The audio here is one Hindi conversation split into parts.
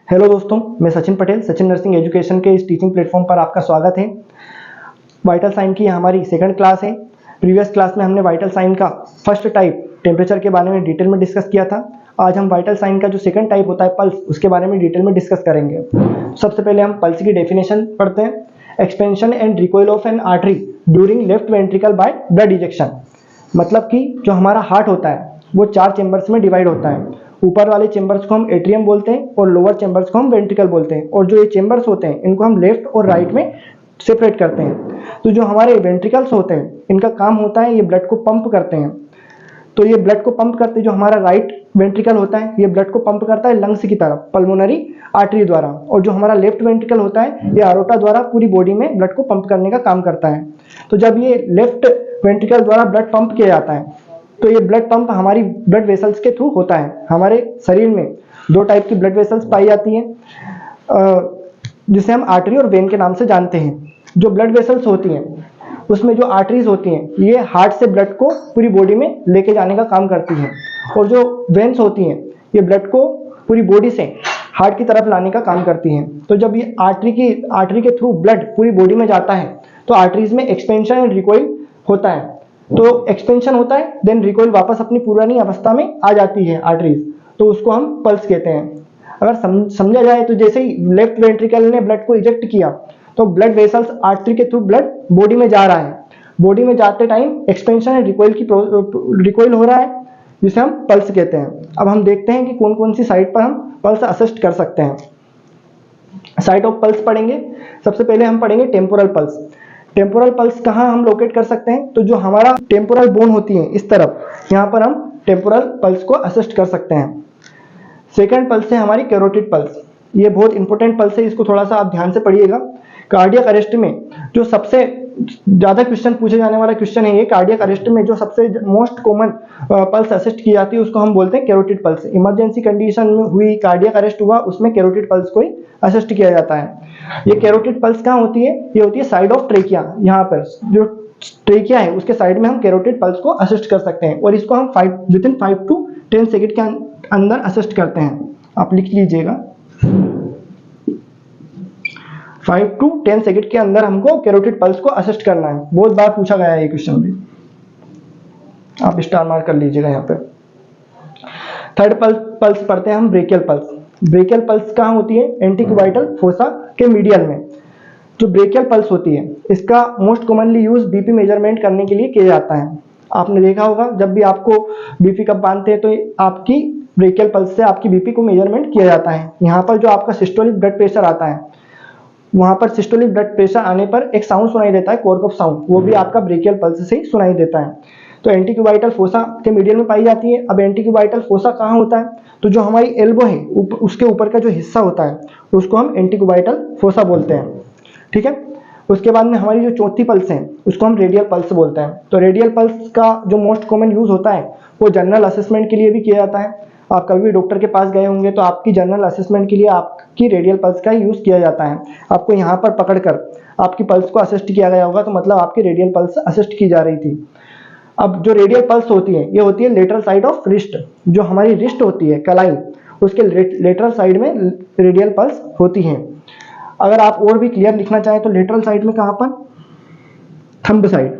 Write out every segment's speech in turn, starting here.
हेलो दोस्तों, मैं सचिन पटेल सचिन नर्सिंग एजुकेशन के इस टीचिंग प्लेटफॉर्म पर आपका स्वागत है। वाइटल साइन की हमारी सेकंड क्लास है। प्रीवियस क्लास में हमने वाइटल साइन का फर्स्ट टाइप टेम्परेचर के बारे में डिटेल में डिस्कस किया था। आज हम वाइटल साइन का जो सेकंड टाइप होता है पल्स, उसके बारे में डिटेल में डिस्कस करेंगे। सबसे पहले हम पल्स की डेफिनेशन पढ़ते हैं। Expansion and recoil of N artery during left ventricle by blood ejection. मतलब कि जो हमारा हार्ट होता है वो 4 चेंबर्स में डिवाइड होता है। ऊपर वाले चेंबर्स को हम एट्रियम बोलते हैं और लोअर चेंबर्स को हम वेंट्रिकल बोलते हैं। और जो ये चेंबर्स होते हैं इनको हम लेफ्ट और राइट में सेपरेट करते हैं। तो जो हमारे वेंट्रिकल्स होते हैं इनका काम होता है ये ब्लड को पंप करते हैं। तो ये ब्लड को पंप करते, जो हमारा राइट वेंट्रिकल होता है ये ब्लड को पंप करता है लंग्स की तरफ पल्मोनरी आर्टरी द्वारा। और जो हमारा लेफ्ट वेंट्रिकल होता है ये अरोटा द्वारा पूरी बॉडी में ब्लड को पंप करने का काम करता है। तो जब ये लेफ्ट वेंट्रिकल द्वारा ब्लड पंप किया जाता है तो ये ब्लड पंप हमारी ब्लड वेसल्स के थ्रू होता है। हमारे शरीर में 2 टाइप की ब्लड वेसल्स पाई जाती हैं जिसे हम आर्टरी और वेन के नाम से जानते हैं। जो ब्लड वेसल्स होती हैं उसमें जो आर्टरीज होती हैं ये हार्ट से ब्लड को पूरी बॉडी में लेके जाने का काम करती हैं। और जो वेन्स होती हैं ये ब्लड को पूरी बॉडी से हार्ट की तरफ लाने का काम करती हैं। तो जब ये आर्टरी के थ्रू ब्लड पूरी बॉडी में जाता है तो आर्टरीज में एक्सपेंशन एंड रिकॉइल होता है। तो एक्सपेंशन होता है, देन रिकॉइल वापस अपनी पुरानी अवस्था में आ जाती है आर्टरीज, तो उसको हम पल्स कहते हैं। अगर समझा जाए तो जैसे ही लेफ्ट वेंट्रिकल ने ब्लड को इजेक्ट किया तो ब्लड वेसल्स आर्टरी के थ्रू ब्लड बॉडी में जा रहा है। बॉडी में जाते टाइम एक्सपेंशन एंड रिकॉइल हो रहा है जिसे हम पल्स कहते हैं। अब हम देखते हैं कि कौन कौन सी साइट पर हम पल्स असिस्ट कर सकते हैं। साइट ऑफ पल्स पढ़ेंगे। सबसे पहले हम पढ़ेंगे टेम्पोरल पल्स। टेम्पोरल पल्स कहाँ हम लोकेट कर सकते हैं? तो जो हमारा टेम्पोरल बोन होती है इस तरफ, यहाँ पर हम टेम्पोरल पल्स को असिस्ट कर सकते हैं। सेकंड पल्स है हमारी कैरोटिड पल्स। ये बहुत इंपॉर्टेंट पल्स है, इसको थोड़ा सा आप ध्यान से पढ़िएगा। कार्डियक अरेस्ट में जो सबसे ज्यादा क्वेश्चन पूछे जाने वाला क्वेश्चन है ये। कार्डियक अरेस्ट में जो सबसे मोस्ट कॉमन पल्स असिस्ट की जाती है उसको हम बोलते हैं कैरोटिड पल्स। इमरजेंसी कंडीशन में हुई कार्डियक अरेस्ट हुआ उसमें कैरोटिड पल्स को ही असिस्ट किया जाता है। ये कैरोटिड पल्स कहाँ होती है? ये होती है साइड ऑफ ट्रेकिया। यहाँ पर जो ट्रेकिया है उसके साइड में हम कैरोटिड पल्स को असिस्ट कर सकते हैं और इसको हम विदिन 5 to 10 सेकेंड के अंदर असिस्ट करते हैं। आप लिख लीजिएगा 5 to 10 सेकेंड के अंदर हमको कैरोटिड पल्स को असिस्ट करना है। बहुत बार पूछा गया है ये क्वेश्चन भी, आप स्टार मार्क कर लीजिएगा यहाँ पे। थर्ड पल्स पढ़ते हैं हम ब्रेकियल पल्स। ब्रेकियल पल्स कहाँ होती है? एंटीक्यूबाइटल फोसा के मीडियल में। जो ब्रेकियल पल्स होती है इसका most commonly use BP measurement करने के लिए किया जाता है। आपने देखा होगा जब भी आपको बीपी कप बांधते हैं तो आपकी ब्रेकियल पल्स से आपकी बीपी को मेजरमेंट किया जाता है। यहाँ पर जो आपका सिस्टोलिक ब्लड प्रेशर आता है वहां पर सिस्टोलिक ब्लड प्रेशर आने पर एक साउंड सुनाई देता है, कोरकफ साउंड, वो भी आपका ब्रेकियल पल्स से ही सुनाई देता है। तो एंटीक्यूबाइटल फोसा के मीडियल में पाई जाती है। अब एंटीक्यूबाइटल फोसा कहाँ होता है? तो जो हमारी एल्बो है उसके ऊपर का जो हिस्सा होता है उसको हम एंटीक्यूबाइटल फोसा बोलते हैं। ठीक है। उसके बाद में हमारी जो चौथी पल्स है उसको हम रेडियल पल्स बोलते हैं। तो रेडियल पल्स का जो मोस्ट कॉमन यूज होता है वो जनरल असेसमेंट के लिए भी किया जाता है। आप कभी भी डॉक्टर के पास गए होंगे तो आपकी जनरल असेसमेंट के लिए आपकी रेडियल पल्स का यूज किया जाता है। आपको यहाँ पर पकड़कर आपकी पल्स को असिस्ट किया गया होगा तो मतलब आपकी रेडियल पल्स असिस्ट की जा रही थी। अब जो रेडियल पल्स होती है ये होती है लेटरल साइड ऑफ रिस्ट। जो हमारी रिस्ट होती है कलाई, उसके लेटरल साइड में रेडियल पल्स होती है। अगर आप और भी क्लियर लिखना चाहें तो लेटरल साइड में कहां पर? Thumb side.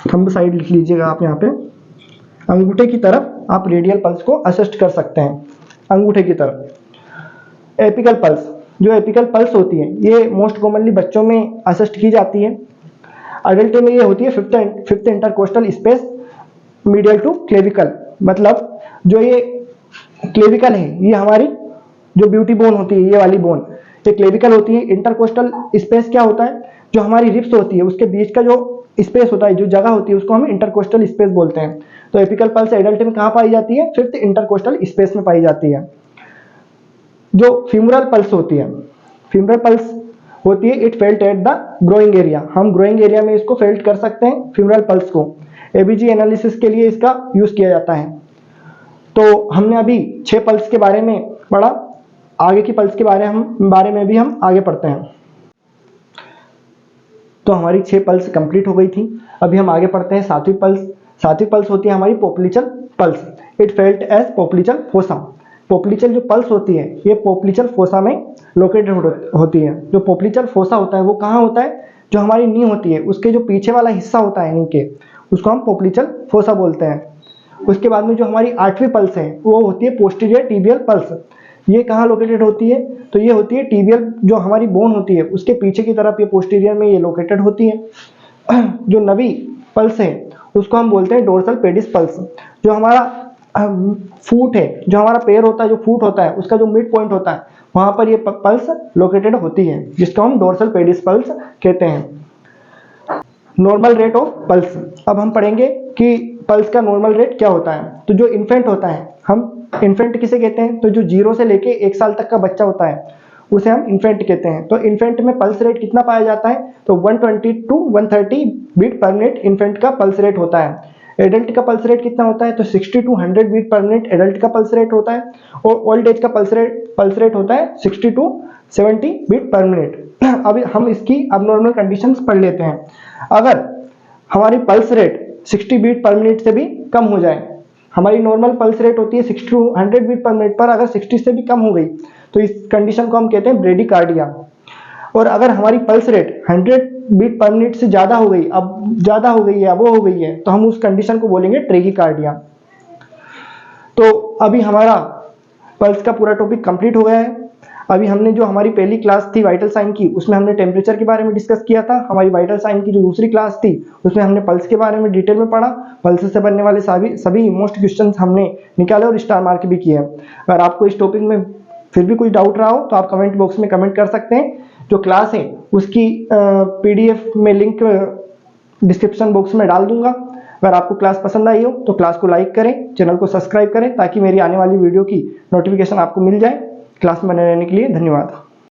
थंब साइड लिख लीजिएगा आप यहाँ पे। अंगूठे की तरफ आप रेडियल पल्स को असिस्ट कर सकते हैं, अंगूठे की तरफ। एपिकल पल्स, जो एपिकल पल्स होती है ये मोस्ट कॉमनली बच्चों में असिस्ट की जाती है। अडल्ट में ये होती है fifth intercostal space medial to clavicle. मतलब जो ये क्लेविकल है ये हमारी जो ब्यूटी बोन होती है, ये वाली बोन ये क्लेविकल होती है। इंटरकोस्टल स्पेस क्या होता है? जो हमारी रिब्स होती है उसके बीच का जो स्पेस होता है, जो जगह होती है उसको हम इंटरकोस्टल स्पेस बोलते हैं। तो एपिकल पल्स एडल्ट में कहाँ पाई जाती है? 5th इंटरकोस्टल स्पेस में पाई जाती है। जो फीमोरल पल्स होती है, फीमोरल पल्स होती है it felt at the growing area. हम ग्रोइंग एरिया में इसको फेल्ट कर सकते हैं फीमोरल पल्स को। एबीजी एनालिसिस के लिए इसका यूज किया जाता है। तो हमने अभी 6 पल्स के बारे में पढ़ा, आगे की पल्स के बारे में भी हम आगे पढ़ते हैं। तो हमारी 6 पल्स कंप्लीट हो गई थी। अभी हम आगे पढ़ते हैं 7वीं पल्स। 7वीं पल्स होती है हमारी population pulse. It felt as popliteal fossa. Popliteal जो पल्स होती है ये पोप्लीचल फोसा में लोकेटेड होती है। जो पोप्लीचल फोसा होता है वो कहाँ होता है, जो हमारी नी होती है उसके जो पीछे वाला हिस्सा होता है नी के, उसको हम पोप्लीचल फोसा बोलते हैं। उसके बाद में जो हमारी 8वीं पल्स है वो होती है पोस्टीरियर टिबियल पल्स। ये कहाँ लोकेटेड होती है, तो ये होती है टिबियल जो हमारी बोन होती है उसके पीछे की तरफ, ये पोस्टीरियर में ये लोकेटेड होती है। जो 9वीं पल्स है उसको हम बोलते हैं डोर्सल पेडिस पल्स। जो हमारा फूट है, जो हमारा पैर होता है, जो फूट होता है उसका जो मिड पॉइंट होता है वहां पर ये पल्स लोकेटेड होती है, जिसको हम डोर्सल पेडिस पल्स कहते हैं। नॉर्मल रेट ऑफ पल्स, अब हम पढ़ेंगे कि पल्स का नॉर्मल रेट क्या होता है। तो जो इन्फेंट होता है, हम इन्फेंट किसे कहते हैं, तो जो 0 से लेके 1 साल तक का बच्चा होता है उसे हम इन्फेंट कहते हैं। तो इन्फेंट में पल्स रेट कितना पाया जाता है, तो 120 to 130 beat per minute infant का पल्स रेट होता है। एडल्ट का पल्स रेट कितना होता है, तो 60 to 100 beat per minute adult का पल्स रेट होता है। और ओल्ड एज का पल्स रेट होता है 60 टू 70 बीट पर मिनट। अभी हम इसकी अबनॉर्मल कंडीशंस पढ़ लेते हैं। अगर हमारी pulse rate 60 beat per minute से भी कम हो जाए, हमारी नॉर्मल पल्स रेट होती है 60 टू 100 बीट पर मिनट, पर अगर 60 से भी कम हो गई तो इस कंडीशन को हम कहते हैं ब्रेडिकार्डिया। और अगर हमारी pulse rate 100 beat per minute से ज्यादा हो गई, अब ज्यादा हो गई है, वो हो गई है, तो हम उस कंडीशन को बोलेंगे ट्रेगिकार्डिया। तो अभी हमारा पल्स का पूरा टॉपिक कंप्लीट हो गया है। अभी हमने जो हमारी पहली क्लास थी वाइटल साइन की, उसमें हमने टेम्परेचर के बारे में डिस्कस किया था। हमारी वाइटल साइन की जो दूसरी क्लास थी उसमें हमने पल्स के बारे में डिटेल में पढ़ा। पल्स से बनने वाले सभी मोस्ट क्वेश्चंस हमने निकाले और स्टार मार्क भी किए। अगर आपको इस टॉपिक में फिर भी कोई डाउट रहा हो तो आप कमेंट बॉक्स में कमेंट कर सकते हैं। जो क्लास है उसकी PDF में लिंक डिस्क्रिप्शन बॉक्स में डाल दूंगा। अगर आपको क्लास पसंद आई हो तो क्लास को लाइक करें, चैनल को सब्सक्राइब करें, ताकि मेरी आने वाली वीडियो की नोटिफिकेशन आपको मिल जाए। क्लास में बने रहने के लिए धन्यवाद।